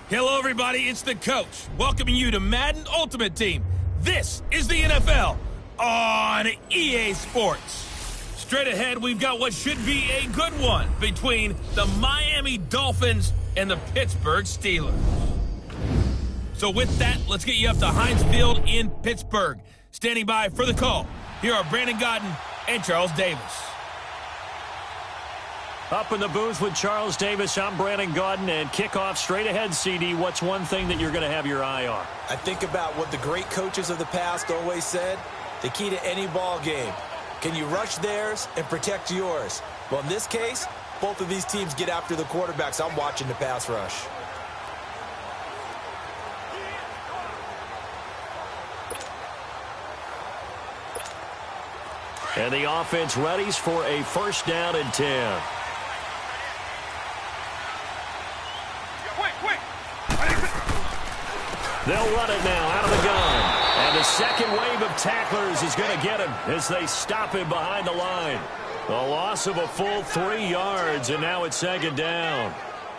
Hello, everybody. It's the coach welcoming you to Madden Ultimate Team. This is the NFL on EA Sports. Straight ahead, we've got what should be a good one between the Miami Dolphins and the Pittsburgh Steelers. So with that, let's get you up to Heinz Field in Pittsburgh. Standing by for the call, here are Brandon Godden and Charles Davis. Up in the booth with Charles Davis, I'm Brandon Godden, and kickoff straight ahead, CD. What's one thing that you're going to have your eye on? I think about what the great coaches of the past always said. The key to any ball game. Can you rush theirs and protect yours? Well, in this case, both of these teams get after the quarterbacks. I'm watching the pass rush. And the offense readies for a first down and 10. They'll run it now out of the gun. And the second wave of tacklers is going to get him as they stop him behind the line. A loss of a full 3 yards, and now it's second down.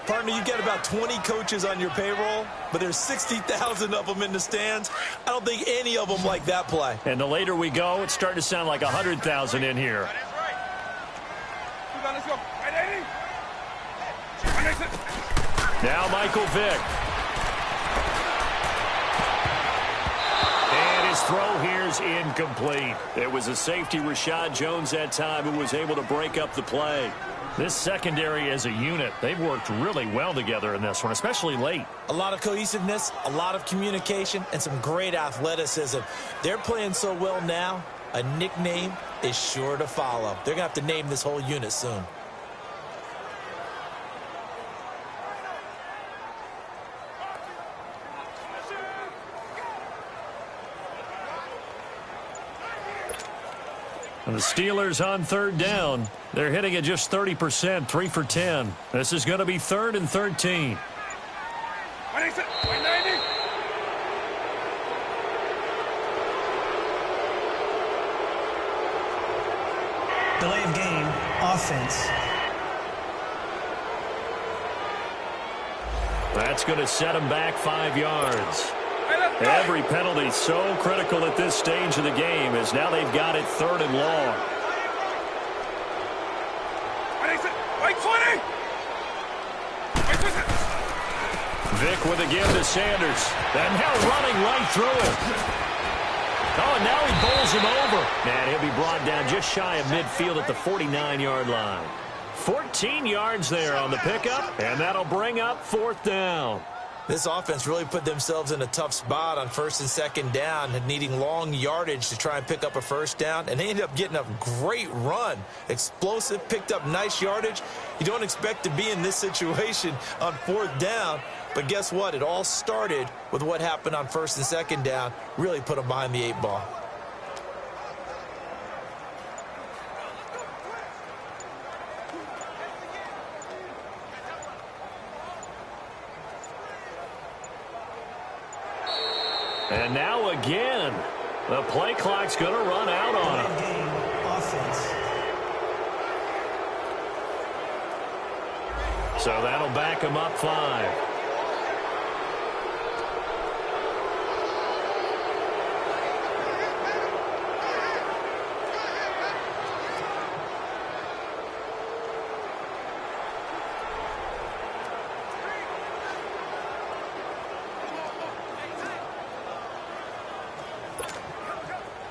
Partner, you get about 20 coaches on your payroll, but there's 60,000 of them in the stands. I don't think any of them like that play. And the later we go, it's starting to sound like 100,000 in here. Let's go. Now Michael Vick. And his throw here's incomplete. It was a safety, Rashad Jones, that time, who was able to break up the play. This secondary as a unit, they've worked really well together in this one, especially late. A lot of cohesiveness, a lot of communication, and some great athleticism. They're playing so well now, a nickname is sure to follow. They're going to have to name this whole unit soon. And the Steelers on third down. They're hitting at just 30%, 3 for 10. This is going to be 3rd and 13. Delay of game, offense. That's going to set him back 5 yards. Every penalty so critical at this stage of the game, as now they've got it 3rd and long. Vick with a give to Sanders. And now running right through it. Oh, and now he bowls him over. And he'll be brought down just shy of midfield at the 49-yard line. 14 yards there on the pickup, and that'll bring up 4th down. This offense really put themselves in a tough spot on 1st and 2nd down, needing long yardage to try and pick up a first down, and they ended up getting a great run. Explosive, picked up nice yardage. You don't expect to be in this situation on 4th down, but guess what? It all started with what happened on 1st and 2nd down. Really put them behind the 8 ball. And now again, the play clock's going to run out on him. Game, offense. So that'll back him up 5.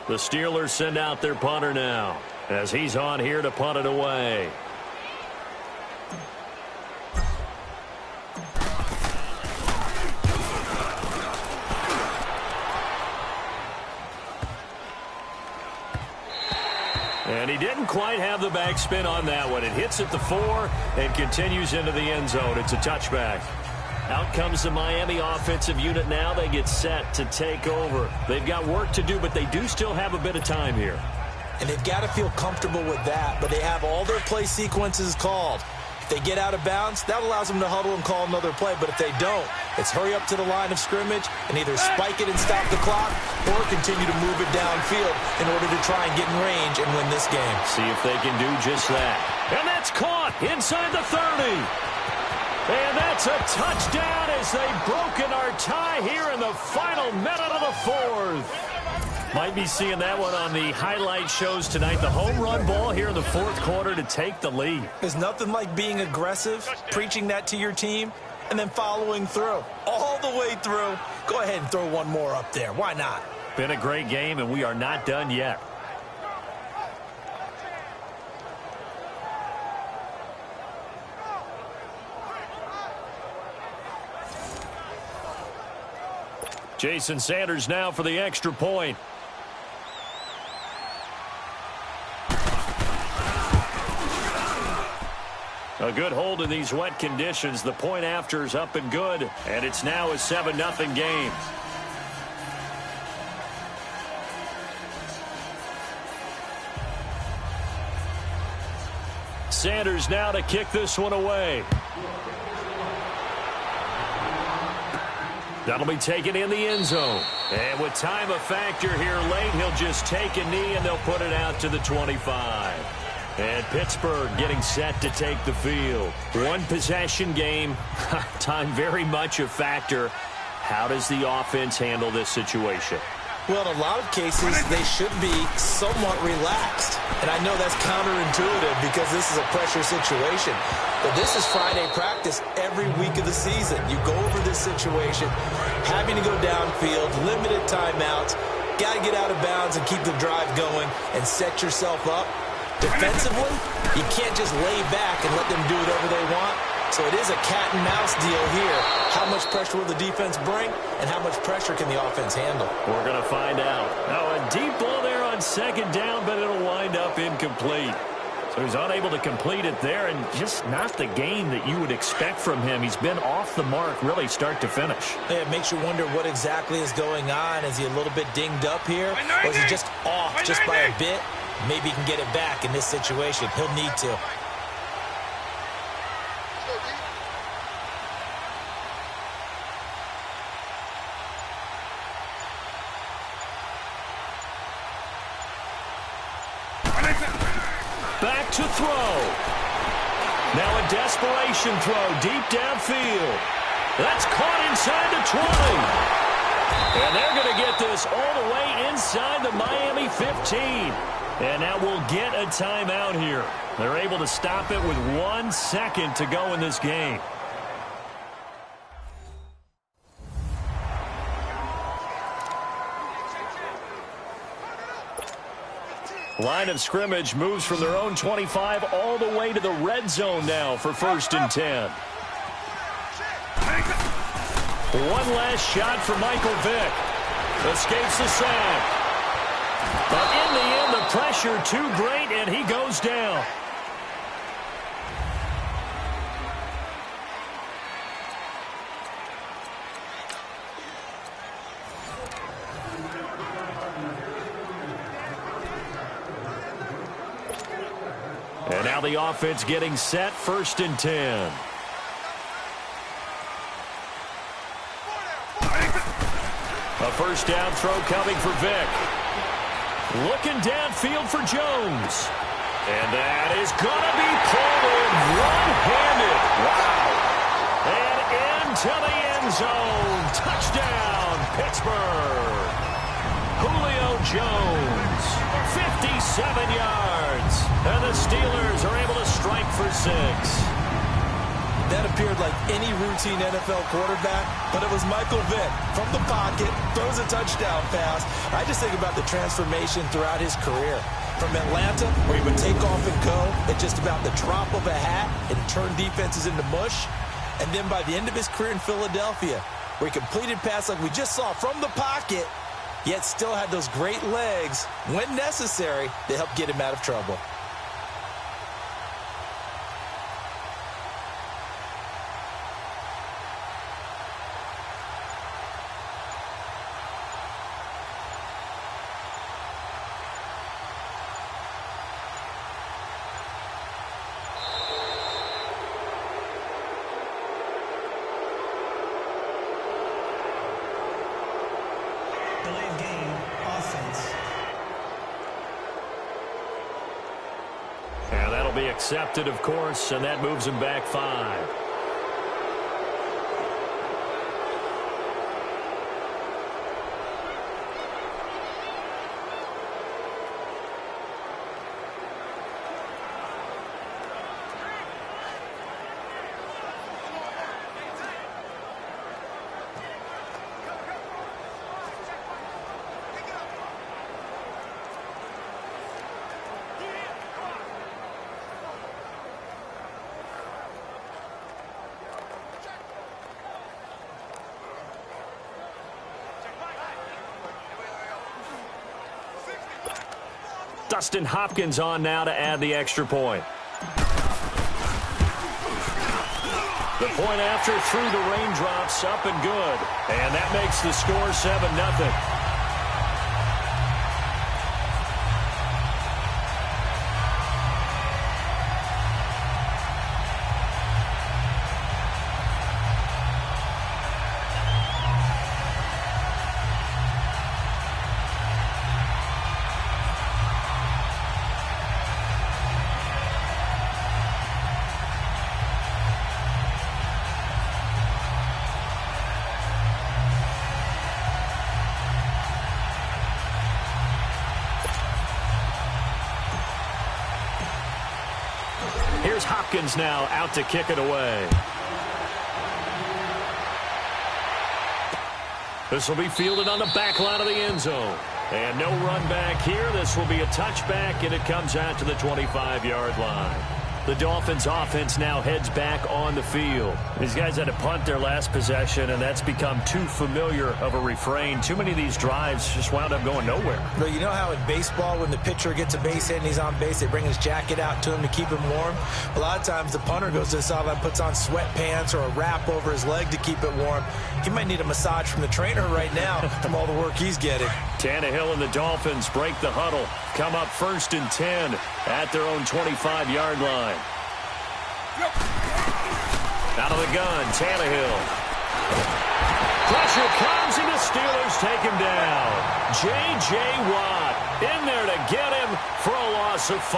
The Steelers send out their punter now, as he's on here to punt it away. And he didn't quite have the backspin on that one. It hits at the 4 and continues into the end zone. It's a touchback. Out comes the Miami offensive unit now. They get set to take over. They've got work to do, but they do still have a bit of time here. And they've got to feel comfortable with that, but they have all their play sequences called. If they get out of bounds, that allows them to huddle and call another play, but if they don't, it's hurry up to the line of scrimmage and either spike it and stop the clock or continue to move it downfield in order to try and get in range and win this game. See if they can do just that. And that's caught inside the 30. And that's a touchdown as they've broken our tie here in the final minute of the fourth. Might be seeing that one on the highlight shows tonight. The home run ball here in the fourth quarter to take the lead. There's nothing like being aggressive, preaching that to your team, and then following through. All the way through. Go ahead and throw one more up there. Why not? Been a great game, and we are not done yet. Jason Sanders now for the extra point. A good hold in these wet conditions. The point after is up and good, and it's now a 7-0 game. Sanders now to kick this one away. That'll be taken in the end zone. And with time a factor here late, he'll just take a knee and they'll put it out to the 25. And Pittsburgh getting set to take the field. One possession game. Time very much a factor. How does the offense handle this situation? Well, in a lot of cases, they should be somewhat relaxed. And I know that's counterintuitive because this is a pressure situation. But this is Friday practice every week of the season. You go over this situation, having to go downfield, limited timeouts, got to get out of bounds and keep the drive going and set yourself up. Defensively, you can't just lay back and let them do whatever they want. So it is a cat and mouse deal here. How much pressure will the defense bring, and how much pressure can the offense handle? We're going to find out. Now a deep ball there on second down, but it'll wind up incomplete. So he's unable to complete it there, and just not the game that you would expect from him. He's been off the mark really start to finish. Yeah, it makes you wonder what exactly is going on. Is he a little bit dinged up here, or is he just off just by a bit? Maybe he can get it back in this situation. He'll need to. Back to throw. Now a desperation throw deep downfield. That's caught inside the 20. And they're going to get this all the way inside the Miami 15. And now we'll get a timeout here. They're able to stop it with 1 second to go in this game. Line of scrimmage moves from their own 25 all the way to the red zone now for 1st and 10. One last shot for Michael Vick. Escapes the sack. But in the end, the pressure too great, and he goes down. And now the offense getting set, 1st and 10. A first down throw coming for Vick. Looking downfield for Jones. And that is going to be pulled in one-handed. Wow. And into the end zone. Touchdown, Pittsburgh. Julio Jones, 57 yards. And the Steelers are able to strike for 6. That appeared like any routine NFL quarterback, but it was Michael Vick from the pocket, throws a touchdown pass. I just think about the transformation throughout his career. From Atlanta, where he would take off and go at just about the drop of a hat and turn defenses into mush. And then by the end of his career in Philadelphia, where he completed pass like we just saw from the pocket, yet still had those great legs, when necessary, to help get him out of trouble. Accepted, of course, and that moves him back 5. Justin Hopkins on now to add the extra point. The point after through the raindrops, up and good. And that makes the score 7-0. Here's Hopkins now out to kick it away. This will be fielded on the back line of the end zone. And no run back here. This will be a touchback, and it comes out to the 25-yard line. The Dolphins offense now heads back on the field. These guys had to punt their last possession, and that's become too familiar of a refrain. Too many of these drives just wound up going nowhere. But you know how in baseball, when the pitcher gets a base hit and he's on base, they bring his jacket out to him to keep him warm? A lot of times the punter goes to the sideline, puts on sweatpants or a wrap over his leg to keep it warm. He might need a massage from the trainer right now from all the work he's getting. Tannehill and the Dolphins break the huddle. Come up 1st and 10 at their own 25-yard line. Out of the gun, Tannehill. Pressure comes, and the Steelers take him down. J.J. Watt in there to get him for a loss of 5.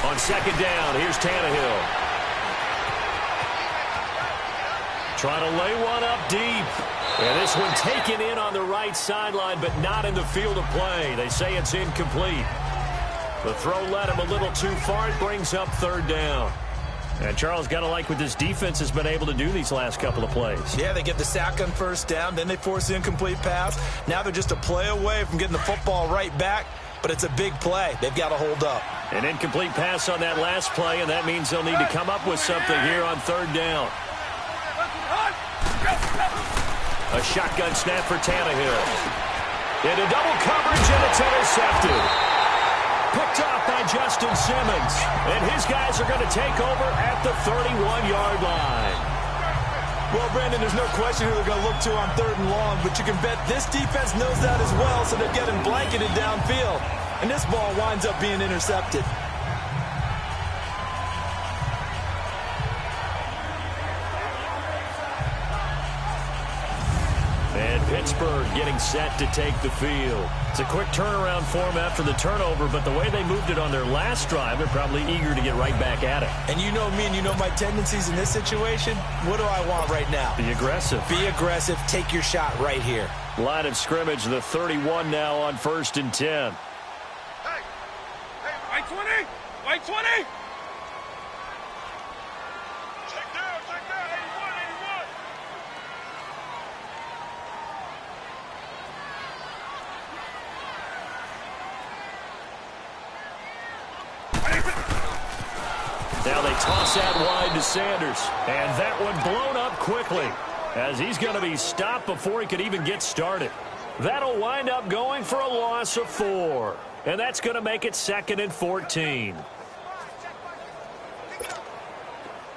On 2nd down, here's Tannehill. Trying to lay one up deep. And this one taken in on the right sideline, but not in the field of play. They say it's incomplete. The throw led him a little too far. It brings up 3rd down. And Charles, got to like what this defense has been able to do these last couple of plays. Yeah, they get the sack on 1st down, then they force the incomplete pass. Now they're just a play away from getting the football right back, but it's a big play. They've got to hold up. An incomplete pass on that last play, and that means they'll need to come up with something here on 3rd down. A shotgun snap for Tannehill. Into double coverage, and it's intercepted. Picked off by Justin Simmons. And his guys are going to take over at the 31-yard line. Well, Brandon, there's no question who they're going to look to on 3rd and long, but you can bet this defense knows that as well, so they're getting blanketed downfield. And this ball winds up being intercepted. And Pittsburgh getting set to take the field. It's a quick turnaround for them after the turnover, but the way they moved it on their last drive, they're probably eager to get right back at it. And you know me and you know my tendencies in this situation. What do I want right now? Be aggressive. Be aggressive. Take your shot right here. Line of scrimmage, the 31 now on 1st and 10. Hey, white 20! White 20! Check down, 81, 81! Now they toss that wide to Sanders. And that one blown up quickly, as he's going to be stopped before he could even get started. That'll wind up going for a loss of 4. And that's going to make it 2nd and 14.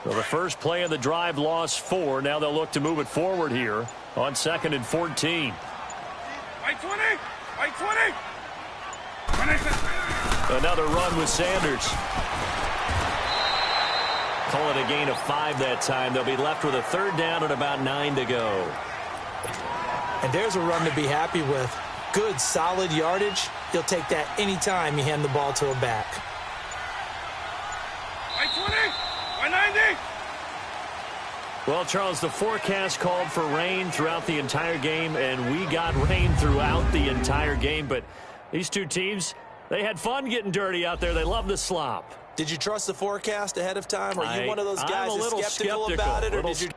Well, the first play of the drive lost 4. Now they'll look to move it forward here on 2nd and 14. White 20! White 20! Another run with Sanders. Call it a gain of 5 that time. They'll be left with a 3rd down and about 9 to go. And there's a run to be happy with. Good, solid yardage. You'll take that anytime you hand the ball to a back. White 20! White 90! Well, Charles, the forecast called for rain throughout the entire game, and we got rain throughout the entire game. But these two teams, they had fun getting dirty out there. They love the slop. Did you trust the forecast ahead of time? Are you one of those guys that's skeptical about it, or did you?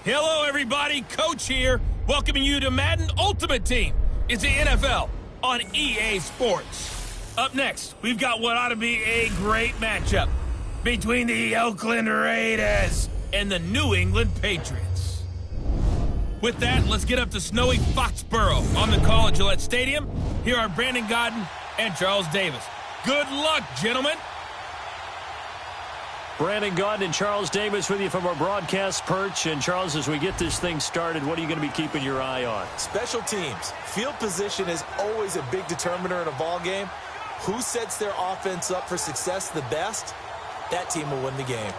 Hello, everybody. Coach here, welcoming you to Madden Ultimate Team. It's the NFL on EA Sports. Up next, we've got what ought to be a great matchup between the Oakland Raiders and the New England Patriots. With that, let's get up to snowy Foxborough on the call at Gillette Stadium. Here are Brandon Gaudin and Charles Davis. Good luck, gentlemen. Brandon Gaudin and Charles Davis with you from our broadcast perch. And Charles, as we get this thing started, what are you going to be keeping your eye on? Special teams. Field position is always a big determiner in a ball game. Who sets their offense up for success the best, that team will win the game.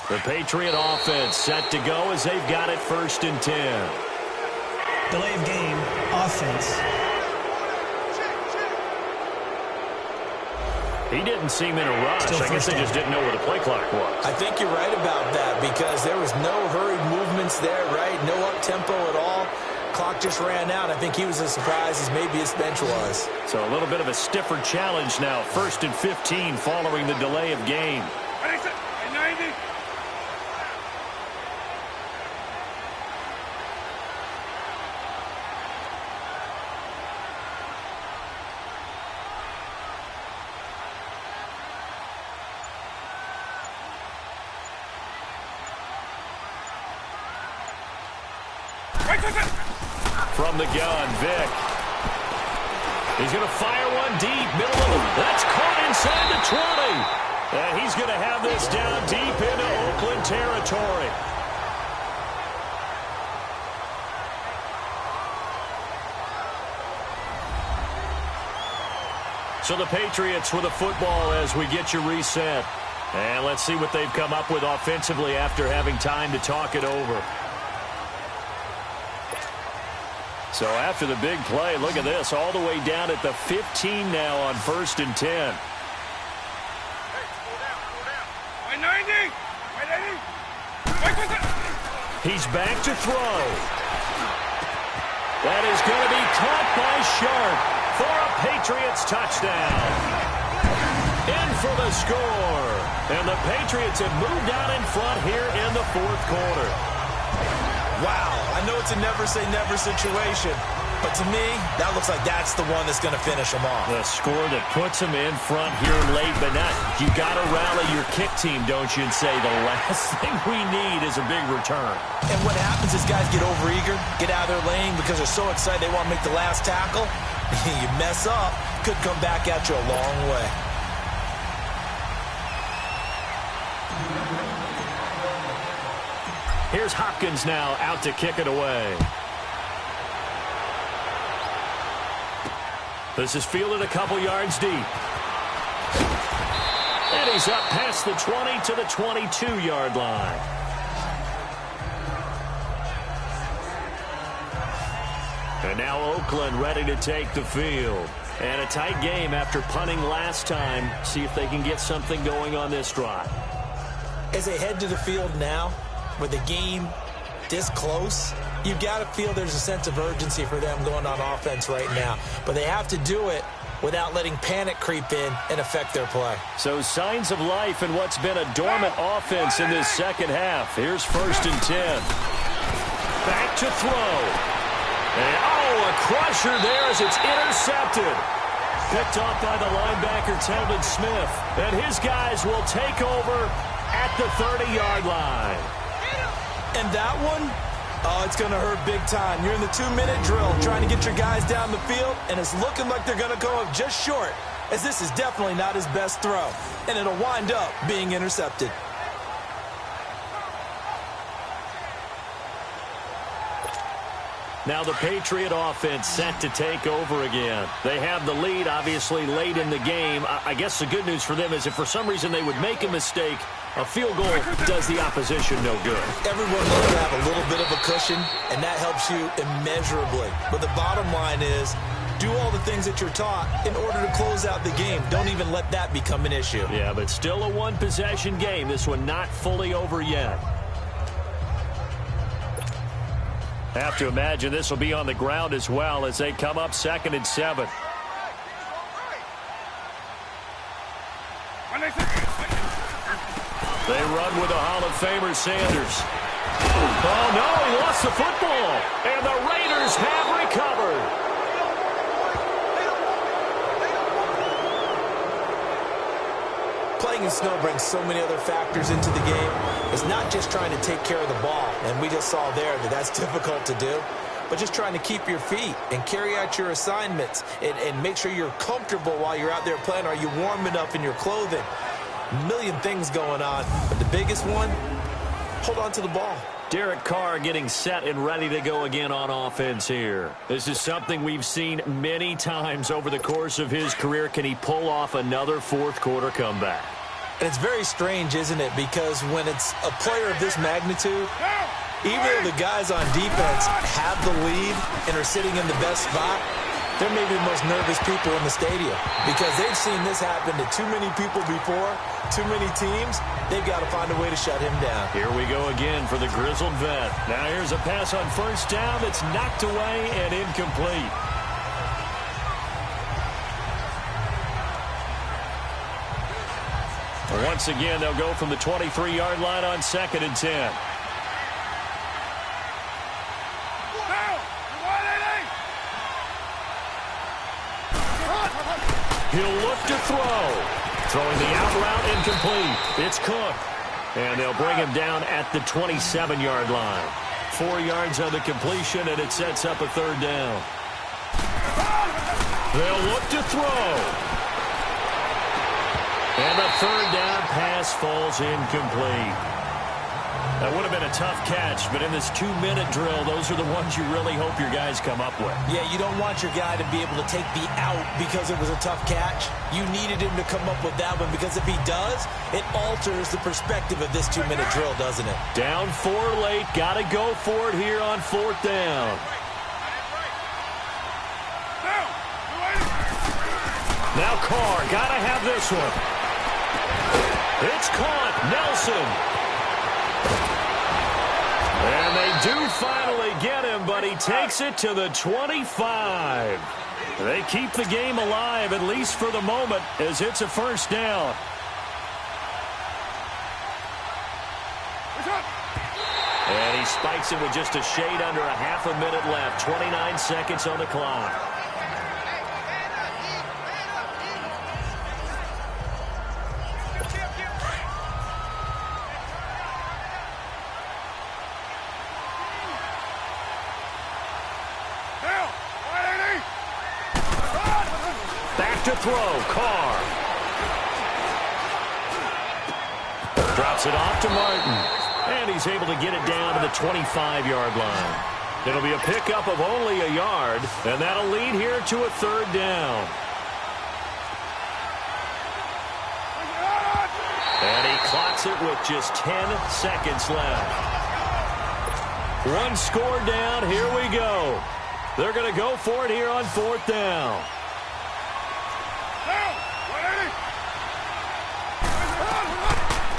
The Patriot offense set to go as they've got it 1st and 10. Delay of game, offense. He didn't seem in a rush. Still I guess they just didn't know where the play clock was. I think you're right about that because there was no hurried movements there, right? No up-tempo at all. Clock just ran out. I think he was as surprised as maybe his bench was. So a little bit of a stiffer challenge now. 1st and 15 following the delay of game. From the gun, Vic. He's going to fire one deep, middle of it. That's caught inside the 20. And he's going to have this down deep into Oakland territory. So the Patriots with the football as we get you reset. And let's see what they've come up with offensively after having time to talk it over. So after the big play, look at this, all the way down at the 15 now on 1st and 10. He's back to throw. That is going to be caught by Sharp for a Patriots touchdown. In for the score. And the Patriots have moved out in front here in the 4th quarter. Wow, I know it's a never-say-never situation, but to me, that looks like that's the one that's going to finish them off. The score that puts them in front here late, but not. You got to rally your kick team, don't you, and say the last thing we need is a big return. And what happens is guys get overeager, get out of their lane because they're so excited they want to make the last tackle. You mess up, could come back at you a long way. Here's Hopkins now out to kick it away. This is fielded a couple yards deep. And he's up past the 20 to the 22-yard line. And now Oakland ready to take the field. And a tight game after punting last time. See if they can get something going on this drive. As they head to the field now, with the game this close, you've got to feel there's a sense of urgency for them going on offense right now. But they have to do it without letting panic creep in and affect their play. So signs of life in what's been a dormant offense in this second half. Here's 1st and 10. Back to throw. And, a crusher there as it's intercepted. Picked off by the linebacker, Telvin Smith. And his guys will take over at the 30-yard line. And that one, it's going to hurt big time. You're in the 2-minute drill trying to get your guys down the field, and it's looking like they're going to go up just short, as this is definitely not his best throw, and it'll wind up being intercepted. Now the Patriot offense set to take over again. They have the lead, obviously, late in the game. I guess the good news for them is if for some reason they would make a mistake, a field goal does the opposition no good. Everyone loves to have a little bit of a cushion, and that helps you immeasurably. But the bottom line is, do all the things that you're taught in order to close out the game. Don't even let that become an issue. Yeah, but still a one-possession game. This one not fully over yet. Have to imagine this will be on the ground as well as they come up 2nd and 7. They run with the Hall of Famer Sanders. Oh, no, he lost the football. And the Raiders have recovered. Playing in snow brings so many other factors into the game. It's not just trying to take care of the ball, and we just saw there that that's difficult to do, but just trying to keep your feet and carry out your assignments and make sure you're comfortable while you're out there playing. Are you warm enough in your clothing? A million things going on, but the biggest one, hold on to the ball. Derek Carr getting set and ready to go again on offense here. This is something we've seen many times over the course of his career. Can he pull off another fourth-quarter comeback? And it's very strange, isn't it? Because when it's a player of this magnitude, even though the guys on defense have the lead and are sitting in the best spot, they're maybe the most nervous people in the stadium because they've seen this happen to too many people before, too many teams. They've got to find a way to shut him down. Here we go again for the grizzled vet. Now here's a pass on first down that's knocked away and incomplete. Once again, they'll go from the 23-yard line on 2nd and 10. He'll look to throw. Throwing the out route incomplete. It's Cook. And they'll bring him down at the 27-yard line. 4 yards on the completion, and it sets up a 3rd down. They'll look to throw. And the 3rd down pass falls incomplete. That would have been a tough catch, but in this 2-minute drill, those are the ones you really hope your guys come up with. Yeah, you don't want your guy to be able to take the out because it was a tough catch. You needed him to come up with that one because if he does, it alters the perspective of this 2-minute drill, doesn't it? Down 4 late. Got to go for it here on 4th down. Now Carr, got to have this one. It's caught. Nelson. And they do finally get him, but he takes it to the 25. They keep the game alive, at least for the moment, as it's a 1st down. And he spikes it with just a shade under a half a minute left. 29 seconds on the clock. To throw, Carr. Drops it off to Martin. And he's able to get it down to the 25-yard line. It'll be a pickup of only a yard, and that'll lead here to a 3rd down. And he clocks it with just 10 seconds left. 1 score down, here we go. They're going to go for it here on 4th down.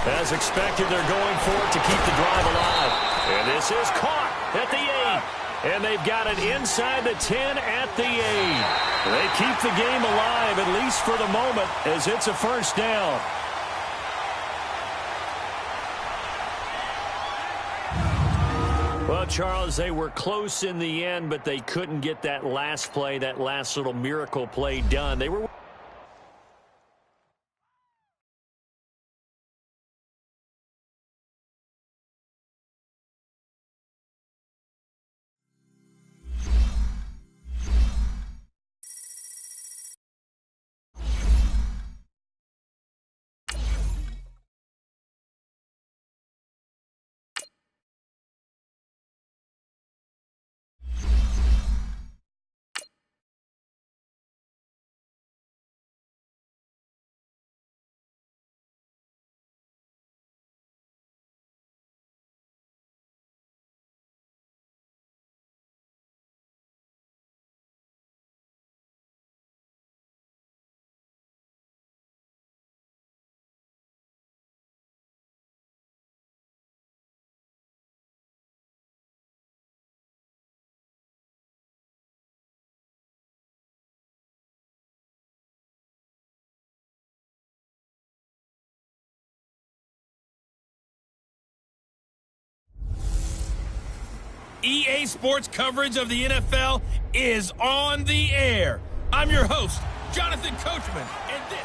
As expected, they're going for it to keep the drive alive. And this is caught at the 8. And they've got it inside the 10 at the 8. They keep the game alive, at least for the moment, as it's a 1st down. Well, Charles, they were close in the end, but they couldn't get that last play, that last little miracle play done. They were... EA Sports coverage of the NFL is on the air. I'm your host, Jonathan Coachman, and this...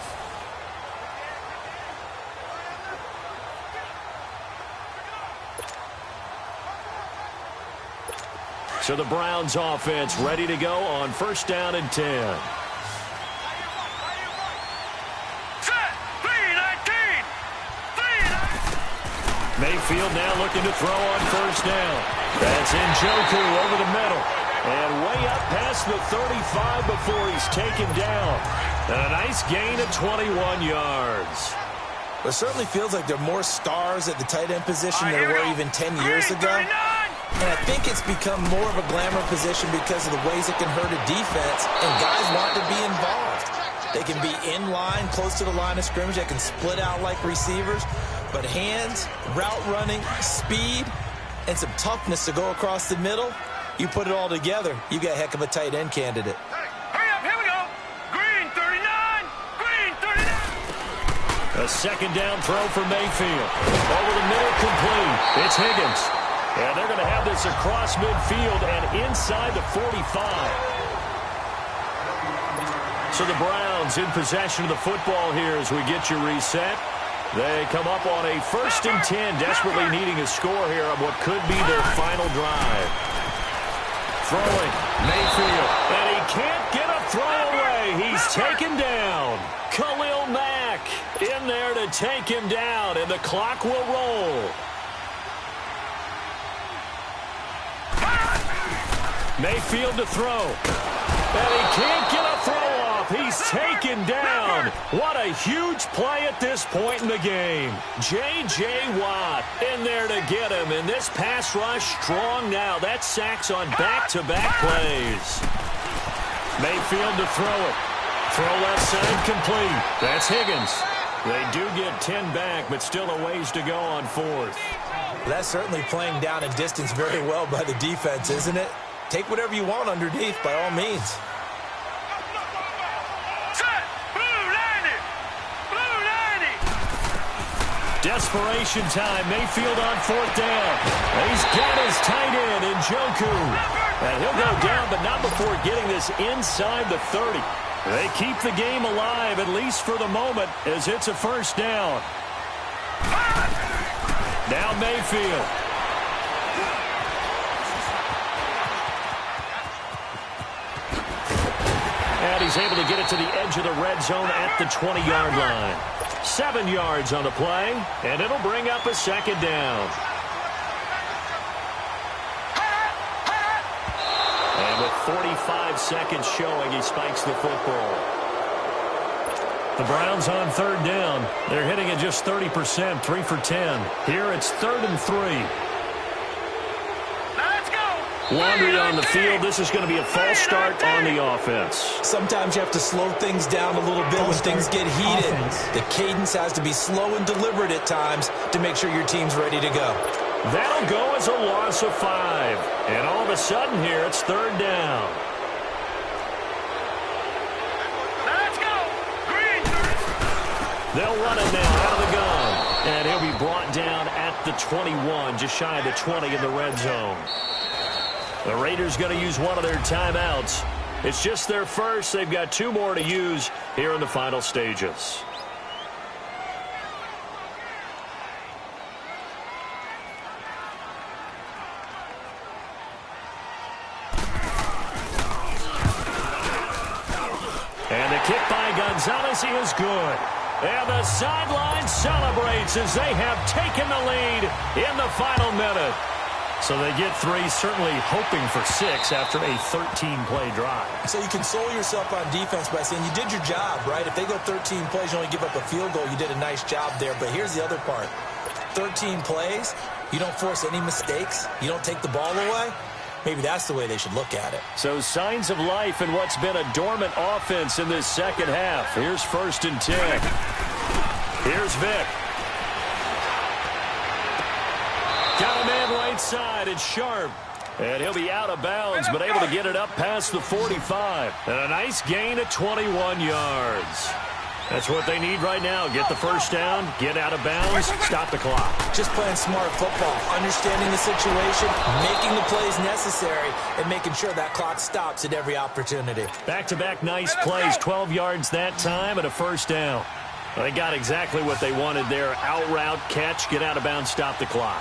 So the Browns offense ready to go on 1st down and 10. Mayfield now looking to throw on 1st down. That's Njoku over the middle. And way up past the 35 before he's taken down. And a nice gain of 21 yards. It certainly feels like there are more stars at the tight end position than there were even 10 years ago. And I think it's become more of a glamour position because of the ways it can hurt a defense, and guys want to be involved. They can be in line, close to the line of scrimmage. They can split out like receivers. But hands, route running, speed, and some toughness to go across the middle, you put it all together, you got a heck of a tight end candidate. Hurry up, here we go. Green 39, green 39. A 2nd down throw for Mayfield. Over the middle, complete. It's Higgins. And they're going to have this across midfield and inside the 45. So the Browns in possession of the football here as we get you reset. They come up on a 1st and 10, desperately needing a score here on what could be their final drive. Throwing, Mayfield, and he can't get a throw away. He's taken down. Khalil Mack in there to take him down, and the clock will roll. Mayfield to throw. And he can't get a throw off. He's taken down. What a huge play at this point in the game. J.J. Watt in there to get him. And this pass rush strong now. That's sacks on back-to-back plays. Mayfield to throw it. Throw left side complete. That's Higgins. They do get 10 back, but still a ways to go on 4th. That's certainly playing down and distance very well by the defense, isn't it? Take whatever you want underneath, by all means. Set, blue 90, blue 90. Desperation time. Mayfield on 4th down. He's got his tight end, Njoku. And he'll go down, but not before getting this inside the 30. They keep the game alive, at least for the moment, as it's a 1st down. Now Mayfield. And he's able to get it to the edge of the red zone at the 20-yard line. 7 yards on the play, and it'll bring up a 2nd down. And with 45 seconds showing, he spikes the football. The Browns on 3rd down. They're hitting at just 30%, 3 for 10. Here it's 3rd and 3. Laundry on the field. This is going to be a false start on the offense. Sometimes you have to slow things down a little bit when things get heated. The cadence has to be slow and deliberate at times to make sure your team's ready to go. That'll go as a loss of 5. And all of a sudden here, it's 3rd down. Let's go. Green. They'll run it now out of the gun. And he'll be brought down at the 21, just shy of the 20 in the red zone. The Raiders going to use one of their timeouts. It's just their first. They've got 2 more to use here in the final stages. And the kick by Gonzalez is good. And the sideline celebrates as they have taken the lead in the final minute. So they get 3, certainly hoping for 6 after a 13-play drive. So you console yourself on defense by saying you did your job, right? If they go 13 plays, you only give up a field goal, you did a nice job there. But here's the other part. 13 plays, you don't force any mistakes, you don't take the ball away. Maybe that's the way they should look at it. So signs of life in what's been a dormant offense in this second half. Here's 1st and 10. Here's Vic. Got a man right side. It's Sharp. And he'll be out of bounds, but able to get it up past the 45. And a nice gain of 21 yards. That's what they need right now. Get the first down, get out of bounds, stop the clock. Just playing smart football, understanding the situation, making the plays necessary, and making sure that clock stops at every opportunity. Back-to-back nice plays, 12 yards that time and a first down. They got exactly what they wanted there. Out route, catch, get out of bounds, stop the clock.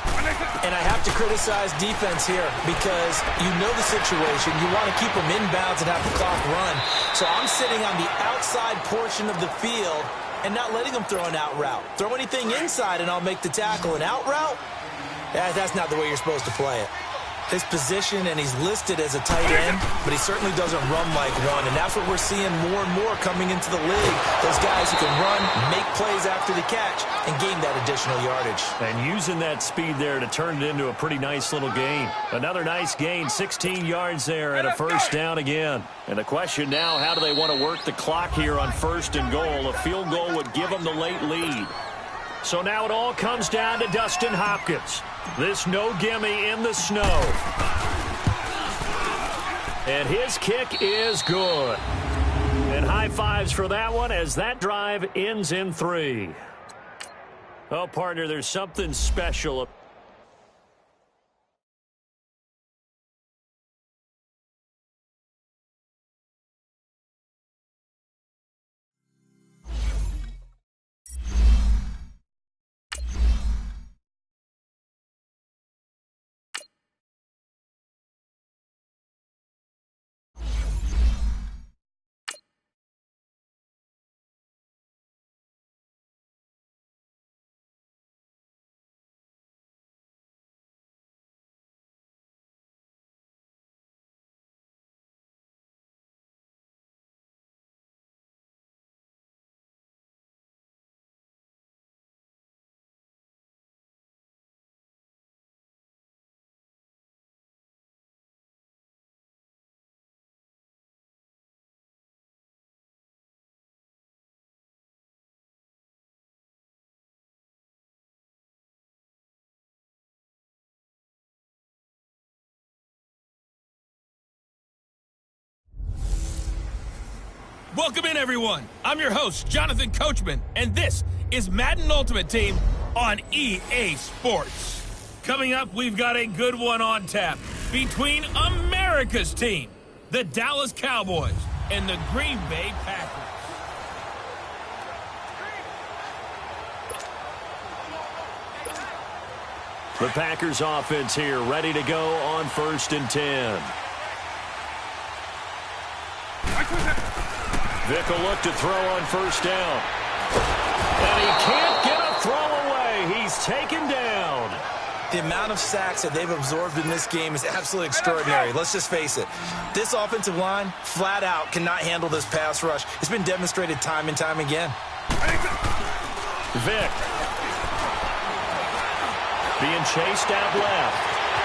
And I have to criticize defense here because you know the situation. You want to keep them inbounds and have the clock run. So I'm sitting on the outside portion of the field and not letting them throw an out route. Throw anything inside and I'll make the tackle. An out route? That's not the way you're supposed to play it. His position, and he's listed as a tight end, but he certainly doesn't run like one, and that's what we're seeing more and more coming into the league. Those guys who can run, make plays after the catch, and gain that additional yardage. And using that speed there to turn it into a pretty nice little gain. Another nice gain, 16 yards there, and a first down again. And the question now, how do they want to work the clock here on first and goal? A field goal would give them the late lead. So now it all comes down to Dustin Hopkins. This no gimme in the snow. And his kick is good. And high fives for that one as that drive ends in 3. Oh, partner, there's something special. Welcome in, everyone. I'm your host, Jonathan Coachman, and this is Madden Ultimate Team on EA Sports. Coming up, we've got a good one on tap between America's team, the Dallas Cowboys, and the Green Bay Packers. The Packers offense here, ready to go on 1st and 10. Vic will look to throw on 1st down. And he can't get a throw away. He's taken down. The amount of sacks that they've absorbed in this game is absolutely extraordinary. Let's just face it. This offensive line, flat out, cannot handle this pass rush. It's been demonstrated time and time again. Vic. Being chased out left.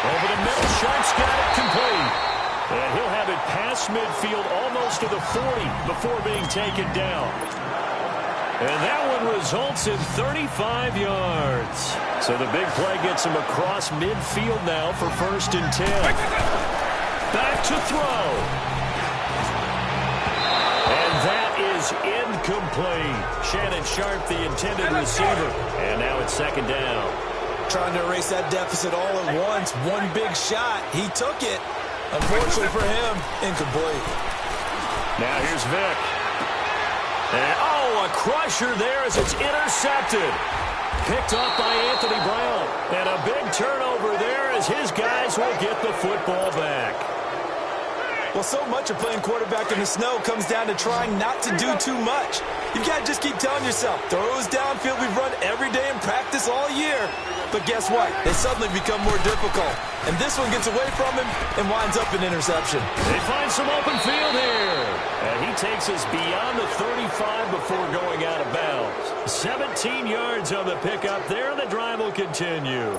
Over the middle, Sharp's got it complete. And he'll have it past midfield almost to the 40 before being taken down. And that one results in 35 yards. So the big play gets him across midfield now for 1st and 10. Back to throw. And that is incomplete. Shannon Sharp, the intended receiver. And now it's 2nd down. Trying to erase that deficit all at once. One big shot. He took it. Unfortunately for him, incomplete. Now here's Vic. And, a crusher there as it's intercepted. Picked off by Anthony Brown. And a big turnover there as his guys will get the football back. Well, so much of playing quarterback in the snow comes down to trying not to do too much. You've got to just keep telling yourself, throws downfield we've run every day in practice all year. But guess what? They suddenly become more difficult. And this one gets away from him and winds up an interception. They find some open field here. And he takes us beyond the 35 before going out of bounds. 17 yards on the pickup there. The drive will continue.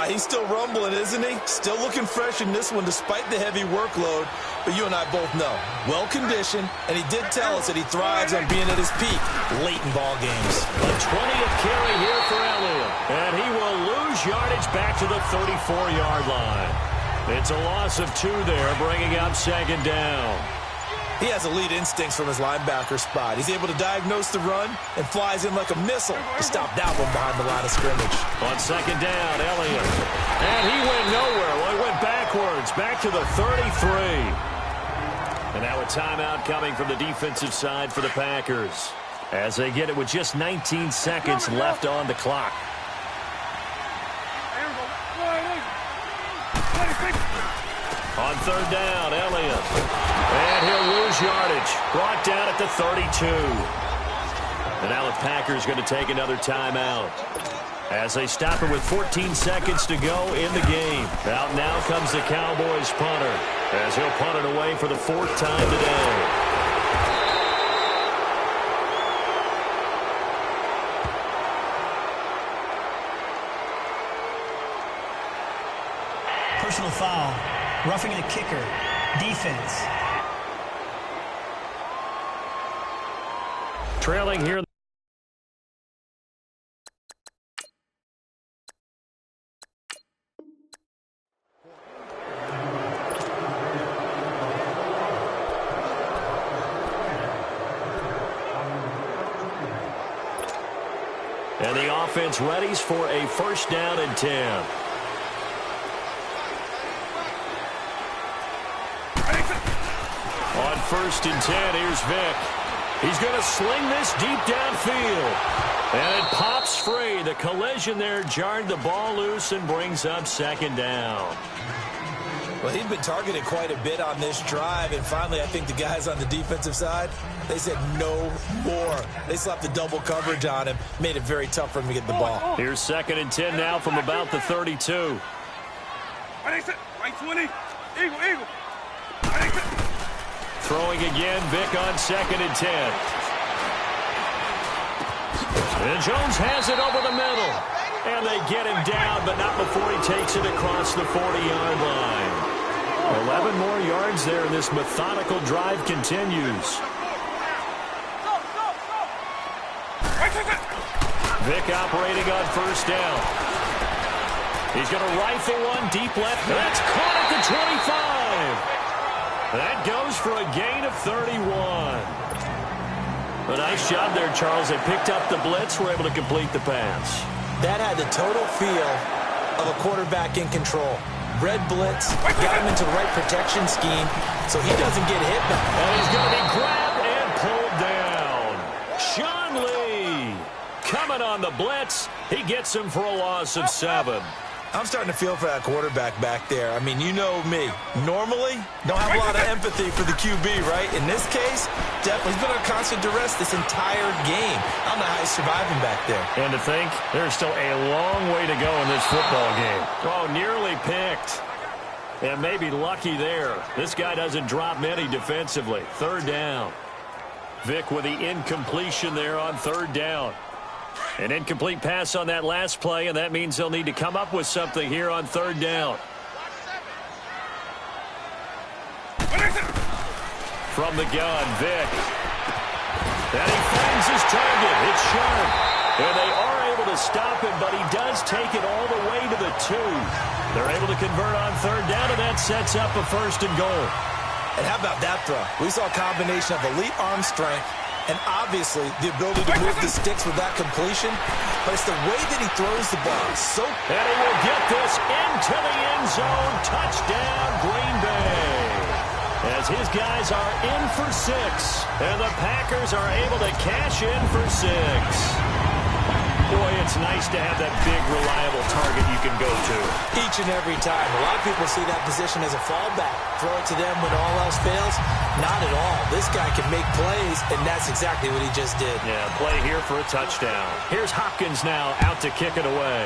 He's still rumbling, isn't he? Still looking fresh in this one despite the heavy workload. But you and I both know, well-conditioned, and he did tell us that he thrives on being at his peak late in ball games. A 20th carry here for Elliott. And he will lose yardage back to the 34-yard line. It's a loss of 2 there, bringing up 2nd down. He has elite instincts from his linebacker spot. He's able to diagnose the run and flies in like a missile to stop that one behind the line of scrimmage. On second down, Elliott. And he went nowhere. Well, he went backwards, back to the 33. And now a timeout coming from the defensive side for the Packers, as they get it with just 19 seconds left on the clock. On third down, Elliott. And he'll lose yardage. Brought down at the 32. And now the Packers going to take another timeout, as they stop it with 14 seconds to go in the game. Out now comes the Cowboys punter, as he'll punt it away for the 4th time today. Personal foul. Roughing the kicker. Defense. Trailing here. And the offense readies for a 1st down and 10. On 1st and 10, here's Vic. He's going to sling this deep downfield. And it pops free. The collision there jarred the ball loose and brings up 2nd down. Well, he'd been targeted quite a bit on this drive, and finally I think the guys on the defensive side, they said no more. They slapped the double coverage on him, made it very tough for him to get the ball. Here's 2nd and 10 now from about the 32. Right 20. Eagle. Throwing again, Vic on 2nd and 10. And Jones has it over the middle. And they get him down, but not before he takes it across the 40-yard line. 11 more yards there, and this methodical drive continues. Vic operating on 1st down. He's going to rifle one deep left. That's caught at the 25. That goes for a gain of 31. A nice job there, Charles. They picked up the blitz, were able to complete the pass. That had the total feel of a quarterback in control. Red blitz, got him into the right protection scheme so he doesn't get hit. And he's going to be grabbed and pulled down. Sean Lee coming on the blitz. He gets him for a loss of 7. I'm starting to feel for that quarterback back there. I mean, you know me. Normally, don't have a lot of empathy for the QB, right? In this case, definitely he's been under constant duress this entire game. I don't know how he's surviving back there. And to think, there's still a long way to go in this football game. Oh, nearly picked. And maybe lucky there. This guy doesn't drop many defensively. 3rd down. Vic with the incompletion there on 3rd down. An incomplete pass on that last play, and that means they'll need to come up with something here on 3rd down. From the gun, Vic. And he finds his target. It's sharp. And they are able to stop him, but he does take it all the way to the 2. They're able to convert on 3rd down, and that sets up a 1st and goal. And how about that throw? We saw a combination of elite arm strength and obviously the ability to move the sticks with that completion, but it's the way that he throws the ball. And he will get this into the end zone. Touchdown, Green Bay. As his guys are in for 6, and the Packers are able to cash in for 6. Boy, it's nice to have that big, reliable target you can go to. Each and every time. A lot of people see that position as a fallback. Throw it to them when all else fails. Not at all. This guy can make plays, and that's exactly what he just did. Yeah, play here for a touchdown. Here's Hopkins now out to kick it away.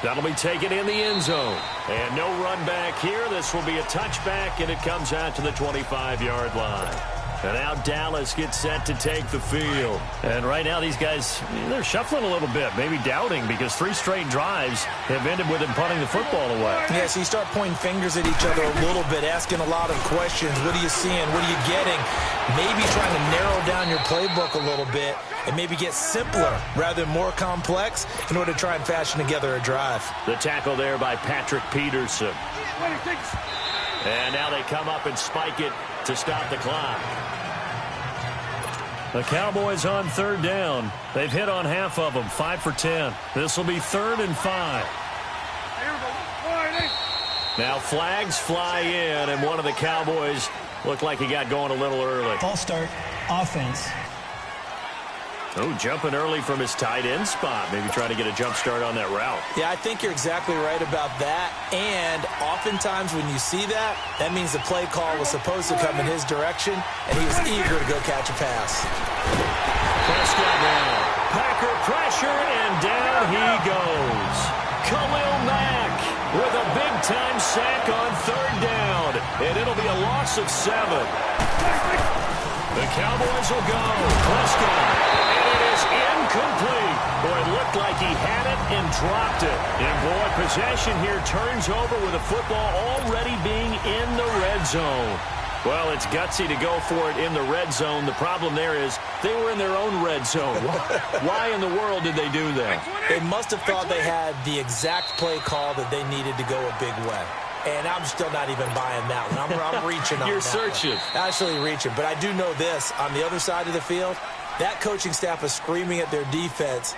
That'll be taken in the end zone. And no run back here. This will be a touchback, and it comes out to the 25-yard line. And now Dallas gets set to take the field. And right now these guys, they're shuffling a little bit, maybe doubting, because 3 straight drives have ended with them punting the football away. Yeah, so you start pointing fingers at each other a little bit, asking a lot of questions. What are you seeing? What are you getting? Maybe trying to narrow down your playbook a little bit and maybe get simpler rather than more complex in order to try and fashion together a drive. The tackle there by Patrick Peterson. And now they come up and spike it to stop the clock. The Cowboys on 3rd down. They've hit on half of them, 5 for 10. This will be 3rd and 5. Now flags fly in, and one of the Cowboys looked like he got going a little early. False start, offense. Oh, jumping early from his tight end spot. Maybe trying to get a jump start on that route. Yeah, I think you're exactly right about that. And oftentimes when you see that, that means the play call was supposed to come in his direction, and he was eager to go catch a pass. Prescott down. Packer pressure, and down he goes. Khalil Mack with a big-time sack on 3rd down. And it'll be a loss of 7. The Cowboys will go. Prescott. Incomplete. Boy, it looked like he had it and dropped it. And, boy, possession here turns over with the football already being in the red zone. Well, it's gutsy to go for it in the red zone. The problem there is they were in their own red zone. Why in the world did they do that? They must have thought they had the exact play call that they needed to go a big way. And I'm still not even buying that one. I'm reaching on You're that searching. one. Actually reaching. But I do know this. On the other side of the field, that coaching staff is screaming at their defense,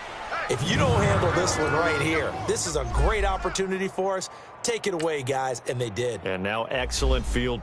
if you don't handle this one right here, this is a great opportunity for us. Take it away, guys. And they did. And now excellent field